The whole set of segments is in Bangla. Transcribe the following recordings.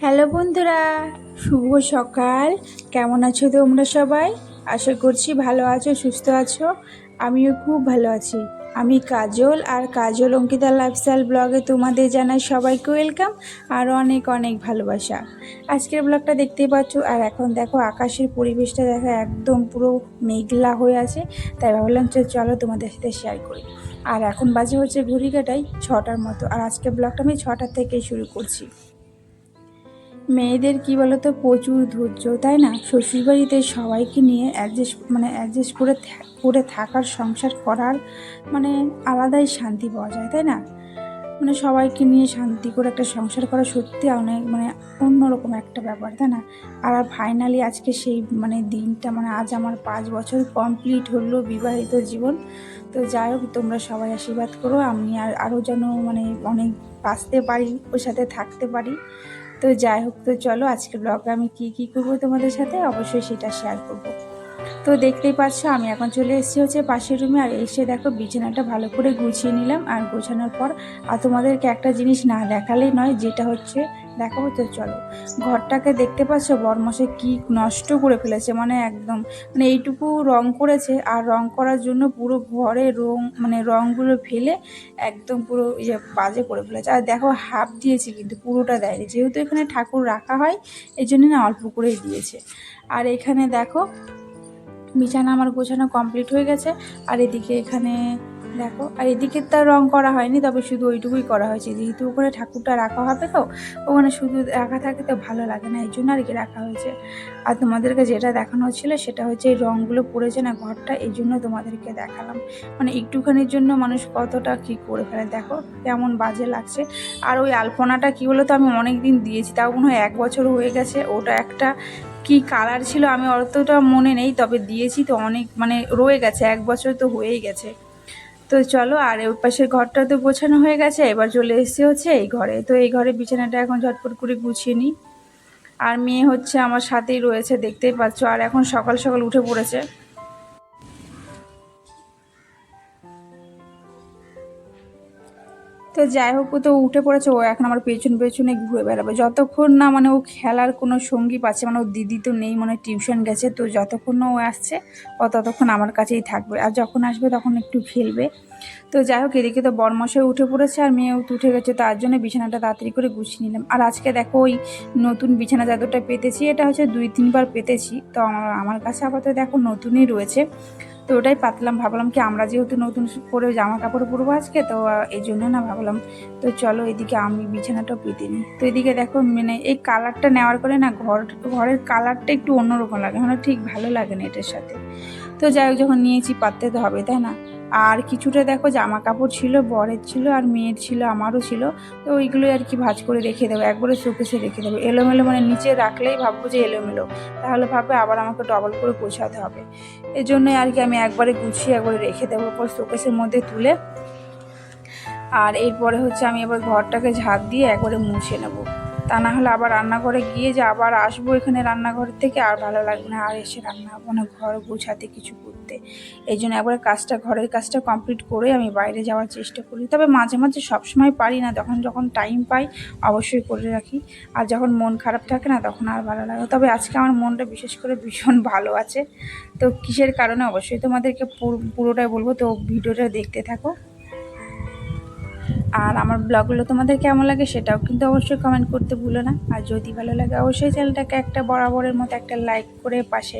হ্যালো বন্ধুরা, শুভ সকাল। কেমন আছো তোমরা সবাই? আশা করছি ভালো আছো, সুস্থ আছো। আমিও খুব ভালো আছি। আমি কাজল, আর কাজল অঙ্কিতা লাইফস্টাইল ব্লগে তোমাদের জানাই সবাইকে ওয়েলকাম আর অনেক অনেক ভালোবাসা। আজকের ব্লগটা দেখতেই পাচ্ছ, আর এখন দেখো আকাশের পরিবেশটা দেখো একদম পুরো মেঘলা হয়ে আছে। তাই ভাবলাম চলো তোমাদের সাথে শেয়ার করি। আর এখন বাজে হচ্ছে ঘড়ি কাটাই 6টার মতো, আর আজকের ব্লগটা আমি 6টার থেকেই শুরু করছি। মেয়েদের কি বলতো, প্রচুর ধৈর্য, তাই না? শ্বশুরবাড়িতে সবাইকে নিয়ে অ্যাডজাস্ট করে থাকার, সংসার করার আলাদাই শান্তি পাওয়া যায়, তাই না? সবাইকে নিয়ে শান্তি করে একটা সংসার করা সত্যি অনেক অন্যরকম একটা ব্যাপার, তাই না? আর ফাইনালি আজকে সেই দিনটা, আজ আমার 5 বছর কমপ্লিট হলো বিবাহিত জীবন। তো যাই হোক, তোমরা সবাই আশীর্বাদ করো আমি আরও যেন অনেক বাঁচতে পারি, ওর সাথে থাকতে পারি। তো যাই হোক, তো চলো আজকে ব্লগে আমি কি করবো তোমাদের সাথে অবশ্যই সেটা শেয়ার করব। তো দেখতেই পাচ্ছ আমি এখন চলে এসেছি হচ্ছে পাশের রুমে, আর এসে দেখো বিছানাটা ভালো করে গুছিয়ে নিলাম। আর গোছানোর পর আর তোমাদেরকে একটা জিনিস না দেখালেই নয়, যেটা হচ্ছে দেখাবো। তো চলো, ঘরটাকে দেখতে পাচ্ছ বরমশাই কি নষ্ট করে ফেলেছে, একদম এইটুকু রং করেছে, আর রং করার জন্য পুরো ঘরে রংগুলো ফেলে একদম পুরো বাজে করে ফেলেছে। আর দেখো হাফ দিয়েছে, কিন্তু পুরোটা দেয়নি, যেহেতু এখানে ঠাকুর রাখা হয় এই জন্য না অল্প করেই দিয়েছে। আর এখানে দেখো বিছানা আমার গোছানো কমপ্লিট হয়ে গেছে। আর এদিকে এখানে দেখো, আর এদিকে তার রং করা হয়নি, তবে শুধু ওইটুকুই করা হয়েছে, যেহেতু ওখানে ঠাকুরটা রাখা হবে, তো ওখানে শুধু রাখা থাকে তো ভালো লাগে না, এই জন্য আর কি রাখা হয়েছে। আর তোমাদেরকে যেটা দেখানো হচ্ছিল সেটা হচ্ছে এই রঙগুলো পড়েছে না ঘরটা, এই জন্য তোমাদেরকে দেখালাম। একটুখানির জন্য মানুষ কতটা কি করে ফেলে, দেখো কেমন বাজে লাগছে। আর ওই আলপনাটা কি বলো তো, আমি অনেক দিন দিয়েছি, তাও মনে হয় 1 বছর হয়ে গেছে। ওটা একটা কি কালার ছিল আমি অতটা মনে নেই, তবে দিয়েছি তো অনেক, রয়ে গেছে, 1 বছর তো হয়েই গেছে। তো চলো, আর ওই পাশের ঘরটা তো গোছানো হয়ে গেছে, এবার চলে এসেছি হচ্ছে এই ঘরে। তো এই ঘরে বিছানাটা এখন ঝটপট করে গুছিয়ে নিই। আর মেয়ে হচ্ছে আমার সাথেই রয়েছে, দেখতেই পাচ্ছ, আর এখন সকাল সকাল উঠে পড়েছে। তো যাই হোক, ও তো উঠে পড়েছে, ও এখন আমার পেছন পেছনে ঘুরে বেড়াবে যতক্ষণ না ও খেলার কোনো সঙ্গী পাচ্ছে। ওর দিদি তো নেই, টিউশন গেছে, তো যতক্ষণ না ও আসছে ও ততক্ষণ আমার কাছেই থাকবে, আর যখন আসবে তখন একটু খেলবে। তো যাই হোক, এদিকে তো বরমশাই উঠে পড়েছে আর মেয়েও উঠে গেছে, তার জন্য বিছানাটা তাড়াতাড়ি করে গুছিয়ে নিলাম। আর আজকে দেখো ওই নতুন বিছানা চাদরটা পেতেছি, এটা হচ্ছে 2-3 বার পেতেছি, তো আমার কাছে আপাতত দেখো নতুনই রয়েছে। তো ওটাই পাতলাম, ভাবলাম কি আমরা যেহেতু নতুন করে জামা কাপড় পরবো আজকে, তো এই জন্য না ভাবলাম তো চলো এদিকে আমি বিছানাটাও পেতে নিই। তো এদিকে দেখো এই কালারটা নেওয়ার পরে না ঘরের কালারটা একটু অন্যরকম লাগে, ঠিক ভালো লাগে না এটার সাথে। তো যাই হোক, যখন নিয়েছি পাততে তো হবে, তাই না? আর কিছুটা দেখো জামা কাপড় ছিল, বরের ছিল আর মেয়ের ছিল, আমারও ছিল। তো ওইগুলোই আর কি ভাঁজ করে রেখে দেবো, একবারে শোকেসে রেখে দেবো। এলোমেলো নিচে রাখলেই ভাববো যে এলোমেলো, তাহলে ভাববে আবার আমাকে ডবল করে গোছাতে হবে। এই জন্যই আর কি আমি একবারে গুছিয়ে একবারে রেখে দেবো, পর শোকেসের মধ্যে তুলে। আর এরপরে হচ্ছে আমি এবার ঘরটাকে ঝাঁট দিয়ে একবারে মুছে নেবো, তা না হলে আবার রান্নাঘরে গিয়ে যে আবার আসবো এখানে রান্নাঘর থেকে, আর ভালো লাগবে না আর এসে ঘর গোছাতে কিছু করতে। এই জন্য একবারে ঘরের কাজটা কমপ্লিট করে আমি বাইরে যাওয়ার চেষ্টা করি, তবে মাঝে মাঝে সবসময় পারি না, যখন যখন টাইম পাই অবশ্যই করে রাখি। আর যখন মন খারাপ থাকে না তখন আর ভালো লাগে। তবে আজকে আমার মনটা বিশেষ করে ভীষণ ভালো আছে। তো কিসের কারণে অবশ্যই তোমাদেরকে পুরোটাই বলবো, তো ভিডিওটা দেখতে থাকো। আর আমার ব্লগগুলো তোমাদের কেমন লাগে সেটাও কিন্তু অবশ্যই কমেন্ট করতে ভুলো না। আর যদি ভালো লাগে অবশ্যই চ্যানেলটাকে একটা বরাবরের মতো একটা লাইক করে পাশে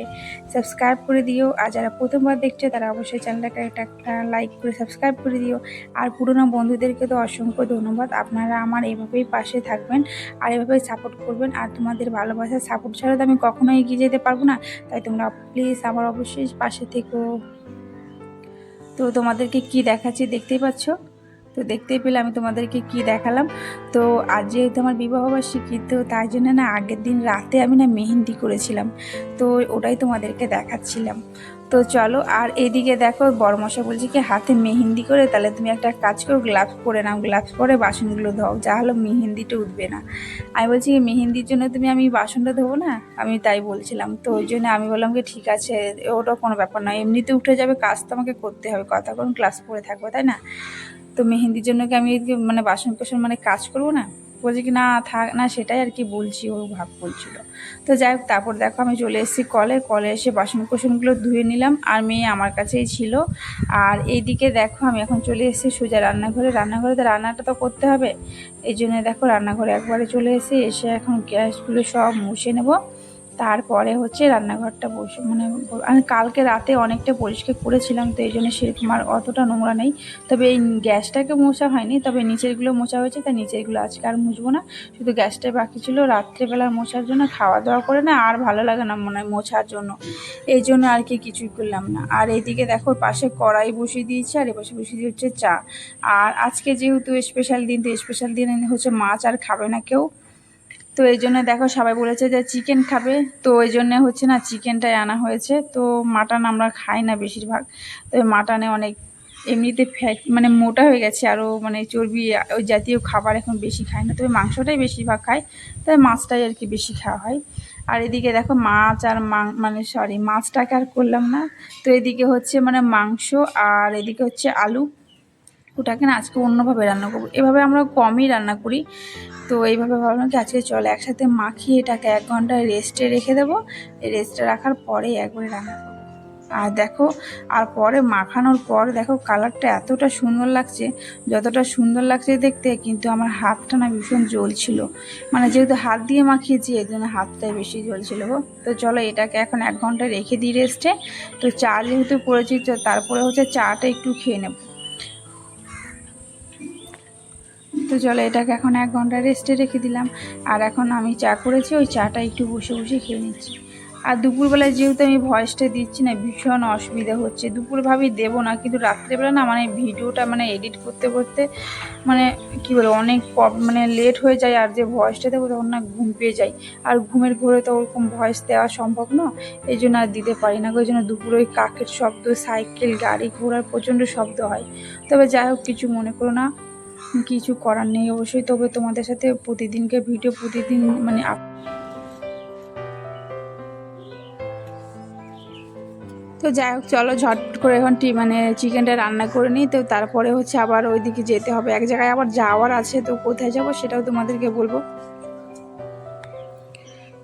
সাবস্ক্রাইব করে দিও। আর যারা প্রথমবার দেখছে তারা অবশ্যই চ্যানেলটাকে একটা লাইক করে সাবস্ক্রাইব করে দিও। আর পুরনো বন্ধুদেরকে তো অসংখ্য ধন্যবাদ, আপনারা আমার এইভাবেই পাশে থাকবেন আর এভাবেই সাপোর্ট করবেন। আর তোমাদের ভালোবাসার সাপোর্ট ছাড়া তো আমি কখনোই এগিয়ে যেতে পারবো না, তাই তোমরা প্লিজ আমার অবশ্যই পাশে থেকো। তো তোমাদেরকে কি দেখাচ্ছি দেখতেই পাচ্ছ, তো দেখতেই পেলে আমি তোমাদেরকে কি দেখালাম। তো আজ যেহেতু আমার বিবাহবার্ষিকী, তো তাই জন্য না আগের দিন রাতে আমি না মেহেন্দি করেছিলাম, তো ওটাই তোমাদেরকে দেখাচ্ছিলাম। তো চলো, আর এদিকে দেখো বড়মশা বলছে কি হাতে মেহেন্দি করে তাহলে তুমি একটা কাজ করো, গ্লাভস পরে নাও, গ্লাভস পরে বাসনগুলো ধোও, যা হলো মেহেন্দিটা উঠবে না। আমি বলছি মেহেন্দির জন্য আমি বাসনটা ধোবো না, আমি তাই বলছিলাম। তো ওই জন্য আমি বললাম কি ঠিক আছে, ওটা কোনো ব্যাপার নয়, এমনিতে উঠে যাবে, কাজ তো আমাকে করতে হবে, কথা ক্লাস পরে থাকবো, তাই না? তো মেহেন্দির জন্য কি আমি বাসন কোসন কাজ করবো না? বলছে কি না থাক না, সেটাই আর কি বলছি, ও ভাব বলছিল। তো যাই হোক, তারপর দেখো আমি চলে এসেছি কলে এসে বাসন কোসনগুলো ধুয়ে নিলাম, আর মেয়ে আমার কাছেই ছিল। আর এইদিকে দেখো আমি এখন চলে এসেছি সোজা রান্নাঘরে তো রান্নাটা তো করতে হবে। এই জন্য দেখো রান্নাঘরে একবারে চলে এসে এখন গ্যাসগুলো সব মুছে নেব। তারপরে হচ্ছে রান্নাঘরটা বসে আমি কালকে রাতে অনেকটা পরিষ্কার করেছিলাম, তো এই জন্য সেরকম আর অতটা নোংরা নেই। তবে এই গ্যাসটাকে মোছা হয়নি, তবে নিচেরগুলো মোছা হয়েছে, তাই নিচেরগুলো আজকে আর মুছবো না। শুধু গ্যাসটাই বাকি ছিল রাত্রেবেলা মোছার জন্য, খাওয়া দাওয়া করে না আর ভালো লাগে না মনে হয় মোছার জন্য, এই জন্য আর কি কিছুই করলাম না। আর এইদিকে দেখো পাশে কড়াই বসিয়ে দিয়েছি, আর এপাশে বসিয়ে দিয়ে হচ্ছে চা। আর আজকে যেহেতু স্পেশাল দিন, তো স্পেশাল দিনে হচ্ছে মাছ আর খাবে না কেউ, তো এই জন্য দেখো সবাই বলেছে যে চিকেন খাবে, তো ওই জন্যে হচ্ছে না চিকেনটাই আনা হয়েছে। তো মাটন আমরা খাই না বেশিরভাগ, তবে মাটনে অনেক এমনিতে ফ্যাট মোটা হয়ে গেছে, আরও চর্বি ওই জাতীয় খাবার এখন বেশি খায় না, তবে মাংসটাই বেশিরভাগ খায়, তাই মাছটাই আর কি বেশি খাওয়া হয়। আর এদিকে দেখো মাছ আর মাছটাকে আর করলাম না। তো এদিকে হচ্ছে মাংস, আর এদিকে হচ্ছে আলু, ওটাকে না আজকে অন্যভাবে রান্না করবো। এভাবে আমরা কমই রান্না করি, তো এইভাবে ভাবলাম কি আজকে চলে একসাথে মাখিয়ে এটাকে 1 ঘন্টা রেস্টে রেখে দেবো। এই রেস্টে রাখার পরে একবারে রান্না করবো। আর দেখো, আর পরে মাখানোর পর দেখো কালারটা এতটা সুন্দর লাগছে, যতটা সুন্দর লাগছে দেখতে, কিন্তু আমার হাতটা না ভীষণ জ্বলছিল, যেহেতু হাত দিয়ে মাখিয়েছি এই জন্য হাতটাই বেশি জ্বলছিল গো। তো চলো এটাকে এখন 1 ঘন্টা রেখে দিই রেস্টে। তো চা যেহেতু করেছি, তো তারপরে হচ্ছে চাটা একটু খেয়ে নেব। তো চলো এটাকে এখন 1 ঘন্টা রেস্টে রেখে দিলাম। আর এখন আমি চা করেছি, ওই চাটা একটু বসে বসে খেয়ে নিচ্ছি। আর দুপুরবেলায় যেহেতু আমি ভয়েসটা দিচ্ছি না, ভীষণ অসুবিধা হচ্ছে। দুপুর ভাবি দেবো না, কিন্তু রাত্রেবেলা না ভিডিওটা এডিট করতে করতে কী বলে অনেক লেট হয়ে যায়, আর যে ভয়েসটা দেবো তখন না ঘুম পেয়ে যায়, আর ঘুমের ঘোরে তো ওরকম ভয়েস দেওয়া সম্ভব না, এই জন্য আর দিতে পারি না। ওই জন্য দুপুরে ওই কাকের শব্দ, সাইকেল, গাড়ি ঘোড়ার প্রচণ্ড শব্দ হয়। তবে যাই হোক, কিছু মনে করো না, কিছু করার নেই অবশ্যই। তবে তোমাদের সাথে প্রতিদিনকে ভিডিও প্রতিদিন তো যাই হোক, চলো ঝটপট করে এখন চিকেনটা রান্না করে নিই। তো তারপরে হচ্ছে আবার ওইদিকে যেতে হবে, এক জায়গায় আবার যাওয়ার আছে, তো কোথায় যাব সেটাও তোমাদেরকে বলবো।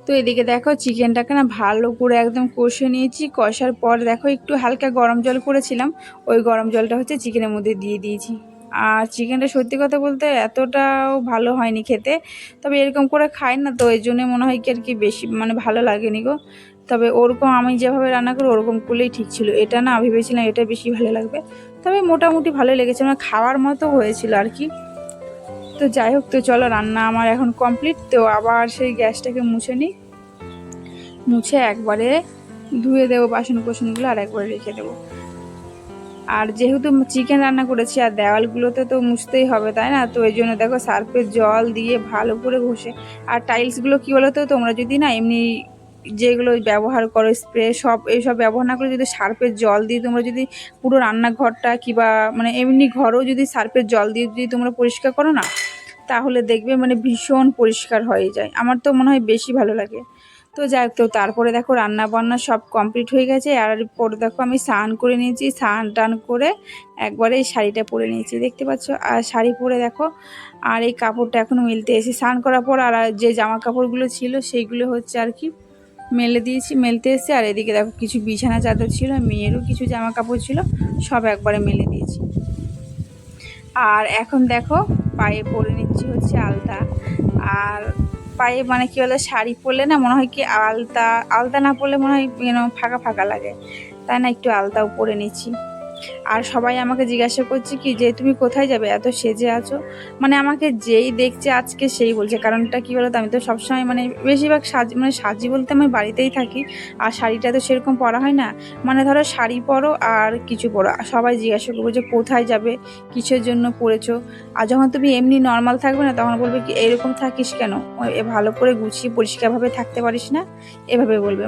তো এদিকে দেখো চিকেনটাকে না ভালো করে একদম কষে নিয়েছি, কষার পর দেখো একটু হালকা গরম জল করেছিলাম, ওই গরম জলটা হচ্ছে চিকেনের মধ্যে দিয়ে দিয়েছি। আর চিকেনটা সত্যি কথা বলতে এতটাও ভালো হয়নি খেতে, তবে এরকম করে খাই না, তো এই জন্যে মনে হয় কি আর কি বেশি ভালো লাগেনি গো। তবে ওরকম আমি যেভাবে রান্না করি ওরকম করলেই ঠিক ছিল, এটা না ভেবেছিলাম এটা বেশি ভালো লাগবে, তবে মোটামুটি ভালোই লেগেছে, খাওয়ার মতো হয়েছিল আর কি। তো যাই হোক, তো চলো রান্না আমার এখন কমপ্লিট। তো আবার সেই গ্যাসটাকে মুছে একবারে ধুয়ে দেবো বাসন কোসনগুলো, আর একবারে রেখে দেবো। আর যেহেতু চিকেন রান্না করেছি, আর দেওয়ালগুলোতে তো মুছতেই হবে তাই না, তো এই জন্য দেখো সার্ফের জল দিয়ে ভালো করে ঘষে। আর টাইলসগুলো কী বলো তো, তোমরা যদি না এমনি যেগুলো ব্যবহার করো স্প্রে এইসব ব্যবহার না করে, যদি সার্ফের জল দিয়ে তোমরা যদি পুরো রান্নাঘরটা কিংবা এমনি ঘরেও যদি সার্ফের জল দিয়ে যদি তোমরা পরিষ্কার করো না, তাহলে দেখবে ভীষণ পরিষ্কার হয়ে যায়। আমার তো মনে হয় বেশি ভালো লাগে। তো যাই হোক, তো তারপরে দেখো রান্না বান্না সব কমপ্লিট হয়ে গেছে, আর পরে দেখো আমি স্নান করে নিয়েছি, স্নান টান করে একবারে এই শাড়িটা পরে নিয়েছি, দেখতে পাচ্ছ। আর শাড়ি পরে দেখো, আর এই কাপড়টা এখনও মেলতে এসে স্নান করার পর, আর যে জামা কাপড়গুলো ছিল সেইগুলো হচ্ছে আর কি মেলতে এসে। আর এদিকে দেখো কিছু বিছানা চাদর ছিল, মেয়েরও কিছু জামা কাপড় ছিল, সব একবারে মেলে দিয়েছি। আর এখন দেখো পায়ে পরে নিচ্ছি হচ্ছে আলতা। আর পায়ে কী বলে, শাড়ি পরলে না মনে হয় কি আলতা না পরলে মনে হয় ফাঁকা ফাঁকা লাগে, তাই না একটু আলতাও পরে নিচ্ছি। আর সবাই আমাকে জিজ্ঞাসা করছে কি যে তুমি কোথায় যাবে, এত সেজে আছো, আমাকে যেই দেখছে আজকে সেই বলছে। কারণটা কি বলতো, আমি তো সবসময় বেশিরভাগ সাজি বলতে আমি বাড়িতেই থাকি, আর শাড়িটা তো সেরকম পরা হয় না। ধরো শাড়ি পরো আর কিছু পরো, সবাই জিজ্ঞাসা করবো যে কোথায় যাবে, কিসের জন্য পরেছো। আর যখন তুমি এমনি নর্মাল থাকবে না, তখন বলবে কি এরকম থাকিস কেন, ভালো করে গুছিয়ে পরিষ্কারভাবে থাকতে পারিস না, এভাবে বলবে।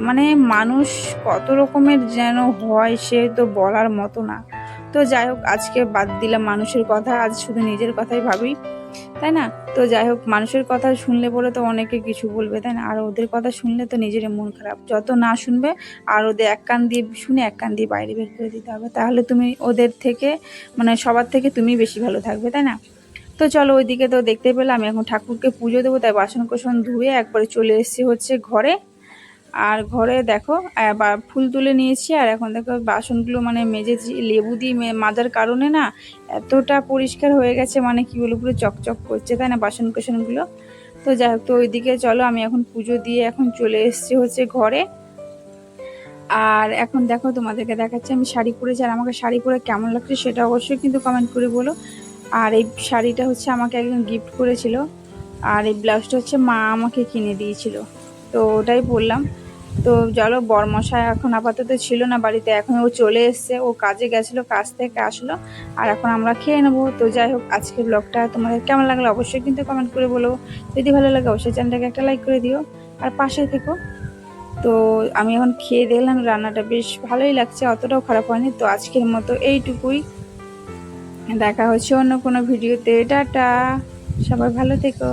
মানুষ কত রকমের যেন হয়, সে তো বলার মতো না। তো যাই হোক, আজকে বাদ দিলাম মানুষের কথা, আজ শুধু নিজের কথাই ভাবি, তাই না। তো যাই হোক, মানুষের কথা শুনলে পরে তো অনেকে কিছু বলবে, তাই না, আর ওদের কথা শুনলে তো নিজের মন খারাপ। যত না শুনবে, আর ওদের এক কান দিয়ে শুনে এক কান দিয়ে বাইরে বের করে দিতে হবে, তাহলে তুমি ওদের থেকে সবার থেকে তুমি বেশি ভালো থাকবে, তাই না। তো তো চলো ওইদিকে তো দেখতে পেলাম, আমি এখন ঠাকুরকে পুজো দেবো, তাই বাসন কোসন ধুয়ে একবারে চলে এসেছি হচ্ছে ঘরে। আর ঘরে দেখো ফুল তুলে নিয়েছি, আর এখন দেখো বাসনগুলো মানে মেজেছি, লেবু দিয়ে মাজার কারণে না এতটা পরিষ্কার হয়ে গেছে, মানে কি বলবো পুরো চকচক করছে, তাই না বাসন কোসনগুলো। তো যাই হোক, তো ওইদিকে চলো আমি এখন পুজো দিয়ে এখন চলে এসেছি হচ্ছে ঘরে। আর এখন দেখো তোমাদেরকে দেখাচ্ছি আমি শাড়ি পরেছি, আর আমাকে শাড়ি পরে কেমন লাগছে সেটা অবশ্যই কিন্তু কমেন্ট করে বলো। আর এই শাড়িটা হচ্ছে আমাকে একজন গিফট করেছিল, আর এই ব্লাউজটা হচ্ছে মা আমাকে কিনে দিয়েছিল, তো ওটাই বললাম। তো চলো, বরমশাই এখন আপাতত ছিল না বাড়িতে, এখন ও চলে এসছে, ও কাজে গেছিলো, কাজ থেকে আসলো, আর এখন আমরা খেয়ে নেবো। তো যাই হোক, আজকের ব্লগটা তোমাদের কেমন লাগলো অবশ্যই কিন্তু কমেন্ট করে বলো। যদি ভালো লাগে অবশ্যই চ্যানেলটাকে একটা লাইক করে দিও, আর পাশে থেকো। তো আমি এখন খেয়ে দেখলাম রান্নাটা বেশ ভালোই লাগছে, অতটাও খারাপ হয়নি। তো আজকের মতো এইটুকুই, দেখা হচ্ছে অন্য কোনো ভিডিওতে। টাটা, সবাই ভালো থেকো।